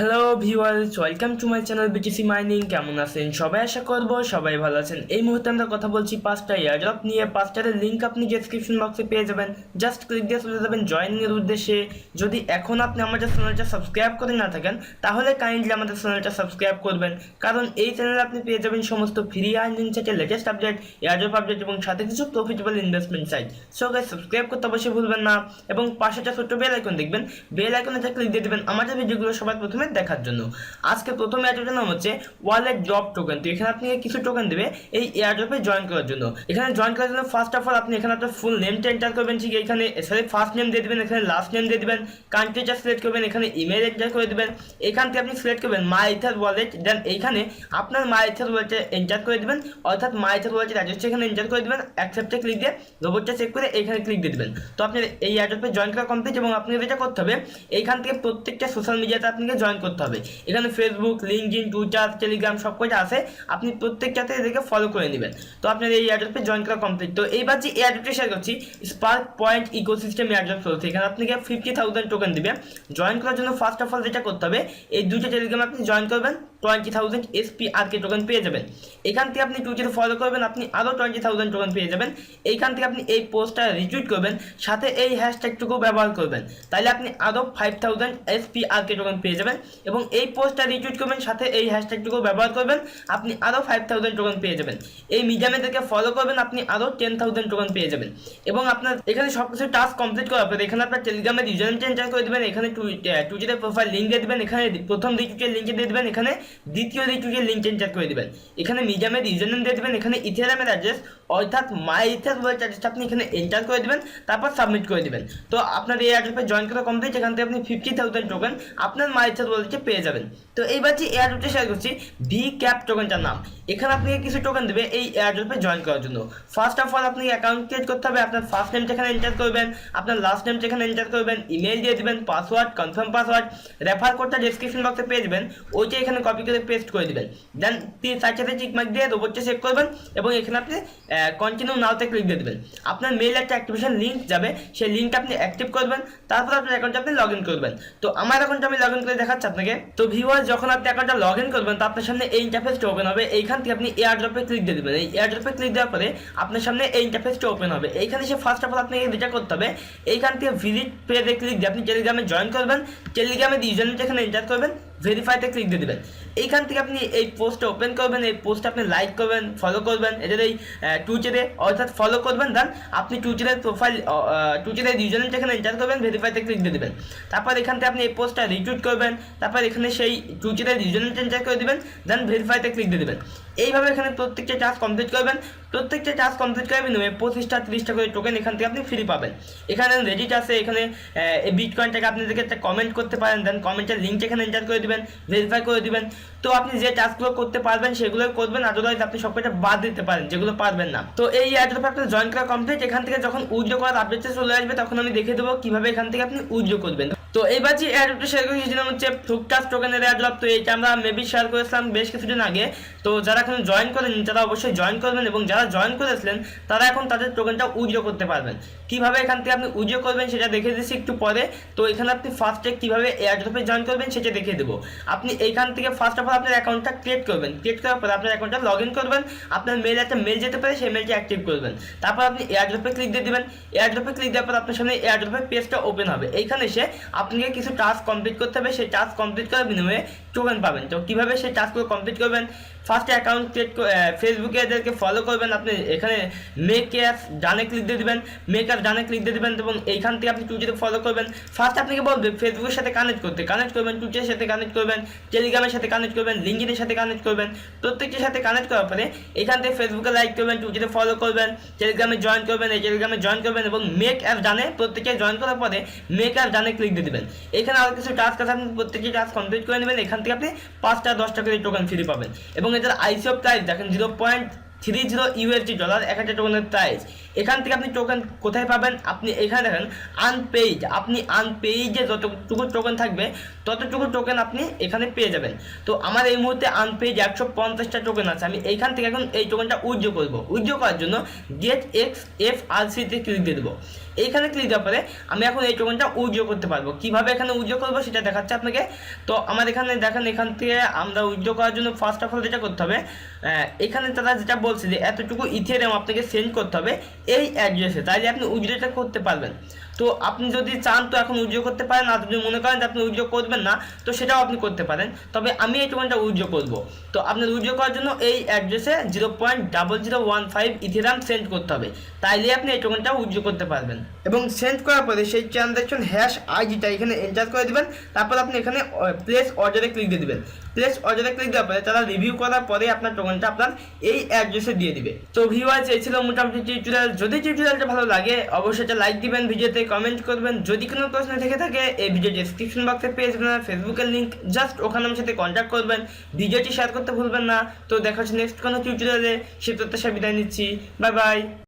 Hello viewers, welcome to my channel BTC mining. কেমন আছেন সবাই? আশা করব সবাই ভালো আছেন। এই মুহূর্তে আমরা কথা বলছি 5টা এয়ারড্রপ নিয়ে। 5টার লিঙ্ক আপনি ডেসক্রিপশন বক্সে পেয়ে যাবেন। জাস্ট ক্লিক দিয়ে চলে যাবেন জয়েনিংয়ের উদ্দেশ্যে। যদি এখন আপনি আমাদের চ্যানেলটা সাবস্ক্রাইব করে না থাকেন তাহলে কাইন্ডলি আমাদের চ্যানেলটা সাবস্ক্রাইব করবেন, কারণ এই চ্যানেলে আপনি পেয়ে যাবেন সমস্ত ফ্রি আর্নিং সাইটের লেটেস্ট আপডেট, এয়ারড্রপ আপডেট এবং সাথে কিছু profitable investment site. So guys, subscribe করতে অবশ্যই ভুলবেন না এবং পাশে একটা ছোট্ট বেল আইকন দেখবেন, বেল আইকনে ক্লিক দিয়ে দেবেন আমাদের ভিডিওগুলো সবার প্রথমে দেখার জন্য। আজকে প্রথম এয়ারড্রপের নাম হচ্ছে ওয়ালেট টোকেন। তো এখানে আপনি কিছু টোকেন দেবে এই এয়ারড্রপে জয়েন করার জন্য। এখানে জয়েন করার জন্য ফার্স্ট অফ অল আপনি এখানে আপনার ফুল নেমটা এন্টার করবেন। ঠিক এখানে ফার্স্ট নেম দিয়ে দেবেন, এখানে লাস্ট নেম দিয়ে দেবেন, কান্ট্রিটা সিলেক্ট করবেন, এখানে ইমেল এন্টার করে দেবেন। এখান থেকে আপনি সিলেক্ট করবেন মাই ইথার ওয়ালেট, দেন এইখানে আপনার মাই ইথার ওয়ালেটে এন্টার করে দেবেন, অর্থাৎ মাই ইথার ওয়ালেটের অ্যাড্রেসটা এখানে এন্টার করে দেবেন। অ্যাকসেপ্টে ক্লিক দিয়ে রোবটটা চেক করে এখানে ক্লিক দিয়ে দেবেন। তো আপনার এই এয়ারড্রপে জয়েন করা কমপ্লিট এবং আপনাকে যেটা করতে হবে এইখান থেকে প্রত্যেকটা সোশ্যাল মিডিয়াতে আপনাকে জয়েন করতে হবে। এখানে ফেসবুক, লিঙ্কডইন, টুইটার, টেলিগ্রাম সব কটা আছে, আপনি প্রত্যেকটাতে এদেরকে ফলো করে নেবেন। তো আপনার এই এয়ারড্রপে জয়েন করা কমপ্লিট। তো এইবার যে এয়ারড্রপটা শেয়ার করছি স্পার্ক পয়েন্ট ইকোসিস্টেম এয়ারড্রপ চলছে। এখানে আপনাকে 50,000 টোকেন দিবে। জয়েন করার জন্য ফার্স্ট অফ অল যেটা করতে হবে এই দুইটা টেলিগ্রামে আপনি জয়েন করবেন, 20,000 SPRK টোকেন পেয়ে যাবেন। এখান থেকে আপনি টুইটারে ফলো করবেন, আপনি আরও 20,000 টোকেন পেয়ে যাবেন। এইখান থেকে আপনি এই পোস্টটা রিটুইট করবেন, সাথে এই হ্যাশট্যাগটুকু ব্যবহার করবেন, তাহলে আপনি আরও 5,000 SPRK টোকেন পেয়ে যাবেন। এবং এই পোস্টটা রিটুইট করবেন, সাথে এই হ্যাশট্যাগটুকু ব্যবহার করবেন, আপনি আরও 5,000 টোকেন পেয়ে যাবেন। এই মিডিয়ামেদেরকে ফলো করবেন, আপনি আরও 10,000 টোকেন পেয়ে যাবেন। এবং আপনার এখানে সব কিছু টাস্ক কমপ্লিট করার পরে এখানে আপনার টেলিগ্রামের ইউজার নেম এন্টার করে দেবেন, এখানে টুইটারের প্রোফাইল লিঙ্ক দিয়ে দেবেন, এখানে প্রথম রিটুইটের লিঙ্ক দিয়ে দেবেন, এখানে দ্বিতীয় রিটুইটের লিঙ্ক এন্টার করে দেবেন, এখানে মিডিয়ামের ইউজার নেম দিয়ে দেবেন, এখানে ইথেরিয়ামের অ্যাড্রেস অর্থাৎ মাই ইথার ওয়ালেট অ্যাড্রেসটা আপনি এখানে এন্টার করে দেবেন, তারপর সাবমিট করে দেবেন। তো আপনার এই এয়ারড্রপে জয়েন করা কমপ্লিট। এখান থেকে আপনি 50,000 টোকেন আপনার মাই ইথার ওয়ালেটে পেয়ে যাবেন। তো এইবার যে এয়ারড্রপটা শেয়ার করছি ভি ক্যাপ টোকেনটার নাম। এখানে আপনি কিছু টোকেন দেবে এই এয়ারড্রপে জয়েন করার জন্য। ফার্স্ট অফ অল আপনি অ্যাকাউন্ট ক্রিয়েট করতে হবে। আপনার ফার্স্ট নেমটা এখানে এন্টার করবেন, আপনার লাস্ট নেমটা এখানে এন্টার করবেন, ইমেল দিয়ে দেবেন, পাসওয়ার্ড, কনফার্ম পাসওয়ার্ড, রেফার কোডটা ডেসক্রিপশন বক্সে পেয়ে যাবেন, ওইটা এখানে কপি করে পেস্ট করে দেবেন। দেন সাইটে টিকমার্ক দিয়ে রোবটটা চেক করবেন এবং এখানে আপনি কন্টিনিউ নাওতে ক্লিক দিয়ে দেবেন। আপনার মেইল একটা অ্যাক্টিভেশন লিঙ্ক যাবে, সেই লিঙ্কটা আপনি অ্যাক্টিভ করবেন, তারপর আপনার অ্যাকাউন্টে আপনি লগ ইন করবেন। তো আমার অ্যাকাউন্টে আমি লগ ইন করে দেখাচ্ছি আপনাকে। তো ভিউয়ার, যখন আপনি অ্যাকাউন্টটা লগ ইন করবেন তো আপনার সামনে এই ইন্টারফেসটা ওপেন হবে। এইখান থেকে আপনি এয়ারড্রপে ক্লিক দিয়ে দেবেন। এই এয়ারড্রপে ক্লিক দেওয়ার পরে আপনার সামনে এই ইন্টারফেসটা ওপেন হবে। এইখানে সে ফার্স্ট অফ অল আপনাকে যেটা করতে হবে এইখান থেকে ভিজিট পেজে ক্লিক দিয়ে আপনি টেলিগ্রামে জয়েন করবেন, টেলিগ্রামের ইউজার নেমটা এখানে এন্টার করবেন, ভেরিফাইতে ক্লিক দিয়ে দেবেন। এইখান থেকে আপনি এই পোস্টটা ওপেন করবেন, এই পোস্টটা আপনি লাইক করবেন, ফলো করবেন, এদের এই টুইটারে অর্থাৎ ফলো করবেন। দেন আপনি টুইটারের প্রোফাইল টুইটারের ইউজার নেমটা এখানে এন্টার করবেন, ভেরিফাইতে ক্লিক দিয়ে দেবেন। তারপর এখান থেকে আপনি এই পোস্টটা রিটুইট করবেন, তারপর এখানে সেই টুইটারের ইউজার নেমটা এন্টার করে দেবেন, দেন ভেরিফাইতে ক্লিক দিয়ে দেবেন। এইভাবে এখানে প্রত্যেকটা টাস্ক কমপ্লিট করবেন। প্রত্যেকটা টাস্ক কমপ্লিট করে বিনিময়ে 25টা 30টা করে টোকেন এখান থেকে আপনি ফ্রি পাবেন। এখানে রেডিট আছে, এখানে এই বিটকয়েনটাকে আপনি দেখে একটা কমেন্ট করতে পারেন, দেন কমেন্টের লিঙ্কটা এখানে এন্টার করে দেবেন, ভেরিফাই করে দিবেন। তো আপনি যে টাস্কগুলো করতে পারবেন সেগুলো করবেন, আদারওয়াইজ আপনি সবকটা বাদ দিতে পারেন যেগুলো পারবেন না। তো এই এয়ারড্রপে আপনার জয়েন করা কমপ্লিট। এখান থেকে যখন উইথড্র করার আপডেটটা চলে আসবে তখন আমি দেখে দেবো কিভাবে এখান থেকে আপনি উইথড্র করবেন। তো এইবার যে এয়ারড্রপটা শেয়ার করেছি সেটা হচ্ছে ফ্লুকটাস টোকেনের এয়ারড্রপ। তো এইটা আমরা মেবি শেয়ার করেছিলাম বেশ কিছুদিন আগে। তো যারা এখন জয়েন করেন তারা অবশ্যই জয়েন করবেন, এবং যারা জয়েন করেছিলেন তারা এখন তাদের টোকেনটা উইথড্র করতে পারবেন। কিভাবে এখান থেকে আপনি উইথড্র করবেন সেটা দেখে দিচ্ছি একটু পরে। তো এখানে আপনি ফার্স্টে কিভাবে এয়ারড্রপে জয়েন করবেন সেটা দেখে দেবো। আপনি এইখান থেকে ফার্স্ট অফ অল আপনার অ্যাকাউন্টটা ক্রিয়েট করবেন, ক্রিয়েট করার পরে আপনার অ্যাকাউন্টটা লগ ইন করবেন, আপনার মেল একটা মেল যেতে পারে সেই মেলটা অ্যাক্টিভ করবেন, তারপর আপনি এয়ারড্রপে ক্লিক দিয়ে দেবেন। এয়ারড্রপে ক্লিক দেওয়ার পর আপনার সামনে এয়ারড্রপের পেজটা ওপেন হবে। এইখানে এসে আপনাকে কিছু টাস্ক কমপ্লিট করতে হবে, সেই টাস্ক কমপ্লিট করার বিনিময়ে টোকেন পাবেন। তো কীভাবে সেই টাস্কগুলো কমপ্লিট করবেন, ফার্স্টে অ্যাকাউন্ট ক্রিয়েট ফেসবুকে এদেরকে ফলো করবেন, আপনি এখানে মেক অ্যাপ ডানে ক্লিক দিয়ে দেবেন, মেক অ্যাপ ডানে ক্লিক দিয়ে দেবেন এবং এইখান থেকে আপনি টুইটারে ফলো করবেন। ফার্স্ট আপনাকে বলবে ফেসবুকের সাথে কানেক্ট করবেন, টুইটারের সাথে কানেক্ট করবেন, টেলিগ্রামের সাথে কানেক্ট করবেন, লিঙ্কডইনের সাথে কানেক্ট করবেন। প্রত্যেকটির সাথে কানেক্ট করার পরে এখান থেকে ফেসবুকে লাইক করবেন, টুইটারে ফলো করবেন, টেলিগ্রামে জয়েন করবেন, এই টেলিগ্রামে জয়েন করবেন এবং মেক অ্যাপ ডানে প্রত্যেকে জয়েন করার পরে মেক অ্যাপ ডানে ক্লিক দিয়ে দেবেন। এখানে আরও কিছু টাস্ক আছে, আপনি প্রত্যেকটি টাস্ক কমপ্লিট করে নেবেন। এখান থেকে আপনি 5টা 10টা করে টোকেন ফ্রি পাবেন এবং এটার আইসিও প্রাইস দেখেন $30 একটা টোকেনের প্রাইস। এখান থেকে আপনি টোকেন কোথায় পাবেন? আপনি এখানে দেখেন আনপেইড, আপনি আনপেইডে যতটুকু টোকেন থাকবে ততটুকু টোকেন আপনি এখানে পেয়ে যাবেন। তো আমার এই মুহূর্তে আনপেইড 150টা টোকেন আছে, আমি এইখান থেকে এখন এই টোকেনটা উইথড্র করবো। উইথড্র করার জন্য গেট XFRC তে ক্লিক দিয়ে দেবো। এইখানে ক্লিক দেওয়ার পরে আমি এখন এই টোকেনটা উইথড্র করতে পারবো। কিভাবে এখানে উইথড্র করবো সেটা দেখাচ্ছে আপনাকে। তো আমার এখানে দেখেন, এখান থেকে আমরা উইথড্র করার জন্য ফার্স্ট অফ অল যেটা করতে হবে, এখানে তারা যেটা বলছে যে এতটুকু ইথেরিয়াম আপনাকে সেন্ড করতে হবে এই অ্যাড্রেসে, তাইলে আপনি উইথড্রটা করতে পারবেন। তো আপনি যদি চান তো এখন উইথড্র করতে পারেন, আর যদি মনে করেন যে আপনি উইথড্র করবেন না তো সেটাও আপনি করতে পারেন। তবে আমি এই টোকেনটা উইথড্র করব। তো আপনার উইথড্র করার জন্য এই অ্যাড্রেসে 0.0015 ইথেরিয়াম সেন্ড করতে হবে, তাইলে আপনি এই টোকেনটা উইথড্র করতে পারবেন। এবং সেন্ড করার পরে সেই ট্রানজ্যাকশন হ্যাশ আইডিটা এখানে এন্টার করে দিবেন। তারপর আপনি এখানে প্লেস অর্ডারে ক্লিক দিয়ে দিবেন। প্লেস অর্ডারে ক্লিক দেওয়ার পরে তারা রিভিউ করার পরে আপনার টোকেনটা আপনার এই অ্যাড্রেসে দিয়ে দিবে। তো ভিউয়ার্স, এই ছিল মোটামুটি টিউটোরিয়াল। যদি টিউটোরিয়ালটা ভালো লাগে অবশ্যই একটা লাইক দিবেন, ভিডিওতে কমেন্ট করবেন। যদি কোনো প্রশ্ন থেকে থাকে এই ভিডিও ডেসক্রিপশন বক্সে পেয়ে যাবেন আর ফেসবুকের লিঙ্ক, জাস্ট ওখানে আমার সাথে কন্ট্যাক্ট করবেন। ভিডিওটি শেয়ার করতে ভুলবেন না। তো দেখা হচ্ছে নেক্সট কোনো টিউটোরিয়ালে, সে প্রত্যাশা বিদায় নিচ্ছি। Bye bye.